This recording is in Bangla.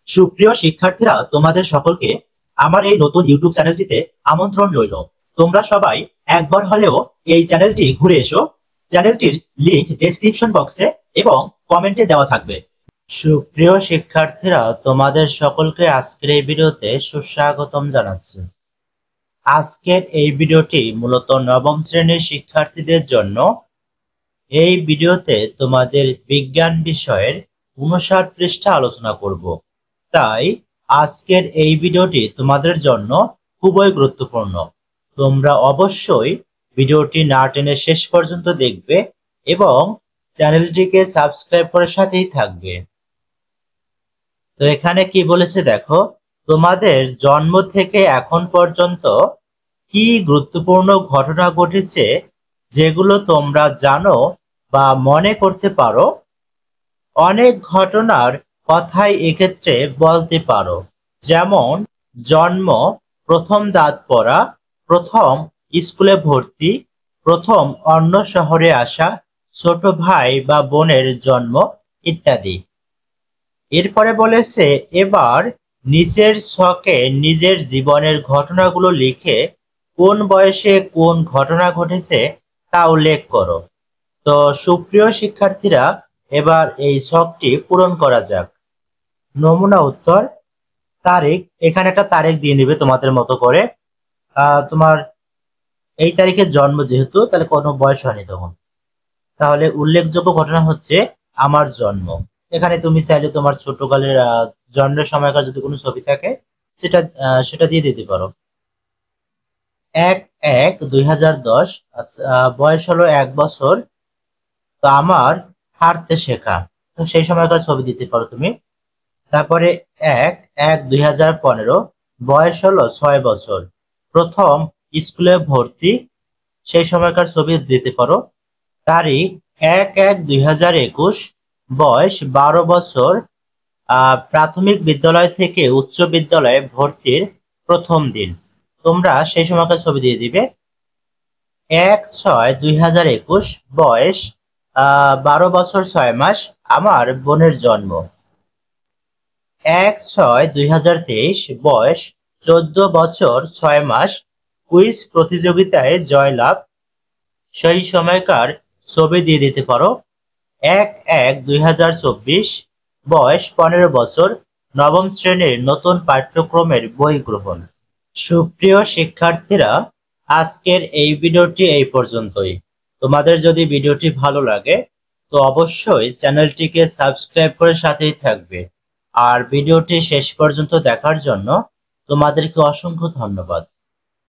সুপ্রিয় শিক্ষার্থীরা, তোমাদের সকলকে আমার এই নতুন ইউটিউব চ্যানেলটিতে আমন্ত্রণ রইল। তোমরা সবাই একবার হলেও এই চ্যানেলটি ঘুরে এসো। চ্যানেলটির লিংক ডেসক্রিপশন বক্সে এবং কমেন্টে দেওয়া থাকবে। সুপ্রিয় শিক্ষার্থীরা, তোমাদের সকলকে আজকের এই ভিডিওতে সুস্বাগতম জানাচ্ছি। আজকের এই ভিডিওটি মূলত নবম শ্রেণীর শিক্ষার্থীদের জন্য। এই ভিডিওতে তোমাদের বিজ্ঞান বিষয়ের 59 পৃষ্ঠা আলোচনা করব। তাই আজকের এই ভিডিওটি তোমাদের জন্য খুবই গুরুত্বপূর্ণ। তোমরা অবশ্যই ভিডিওটি না টেনে শেষ পর্যন্ত দেখবে এবং চ্যানেলটিকে সাবস্ক্রাইব করে সাথেই থাকবে। তো এখানে কি বলেছে দেখো, তোমাদের জন্ম থেকে এখন পর্যন্ত কি গুরুত্বপূর্ণ ঘটনা ঘটেছে যেগুলো তোমরা জানো বা মনে করতে পারো। অনেক ঘটনার কথাই এক্ষেত্রে বলতে পারো, যেমন জন্ম, প্রথম দাঁত পড়া, প্রথম স্কুলে ভর্তি, প্রথম অন্য শহরে আসা, ছোট ভাই বা বোনের জন্ম ইত্যাদি। এরপরে বলেছে, এবার নিচের ছকে নিজের জীবনের ঘটনাগুলো লিখে কোন বয়সে কোন ঘটনা ঘটেছে তা উল্লেখ করো। তো সুপ্রিয় শিক্ষার্থীরা, এবার এই ছকটি পূরণ করা যাক। নমুনা উত্তর, তারিখ, এখানে একটা তারিখ দিয়ে নিবে তোমাদের মতো করে। তোমার এই তারিখে জন্ম যেহেতু, তাহলে কোনো বয়স হয়নি তখন, তাহলে উল্লেখযোগ্য ঘটনা হচ্ছে আমার জন্ম। এখানে তুমি চাইলে তোমার ছোটকালের জন্মের সময়কার যদি কোনো ছবি থাকে সেটা দিয়ে দিতে পারো। 1-1-2010, বয়স হলো 1 বছর। তো আমার হাঁটতে শেখা, তো সেই সময়কার ছবি দিতে পারো তুমি। তারপরে 1-1-2015, বয়স হলো 6 বছর, প্রথম স্কুলে ভর্তি, সেই সময়কার ছবি দিতে পারো। তারিখ 1-1-2021, বয়স 12 বছর, প্রাথমিক বিদ্যালয় থেকে উচ্চ বিদ্যালয়ে ভর্তির প্রথম দিন, তোমরা সেই সময়কার ছবি দিয়ে দিবে। 1-6-2021, বয়স 12 বছর 6 মাস, আমার বোনের জন্ম। 1-6-2023, বয়স 14 বছর 6 মাস, কুইজ প্রতিযোগিতায় জয়লাভ, সেই সময়কার ছবি দিয়ে দিতে পারো। 1-1-2024, বয়স 15 বছর, নবম শ্রেণীর নতুন পাঠ্যক্রমের বই গ্রহণ। সুপ্রিয় শিক্ষার্থীরা, আজকের এই ভিডিওটি এই পর্যন্তই। তোমাদের যদি ভিডিওটি ভালো লাগে তো অবশ্যই চ্যানেলটিকে সাবস্ক্রাইব করে সাথেই থাকবে। আর ভিডিওটি শেষ পর্যন্ত দেখার জন্য তোমাদেরকে অসংখ্য ধন্যবাদ।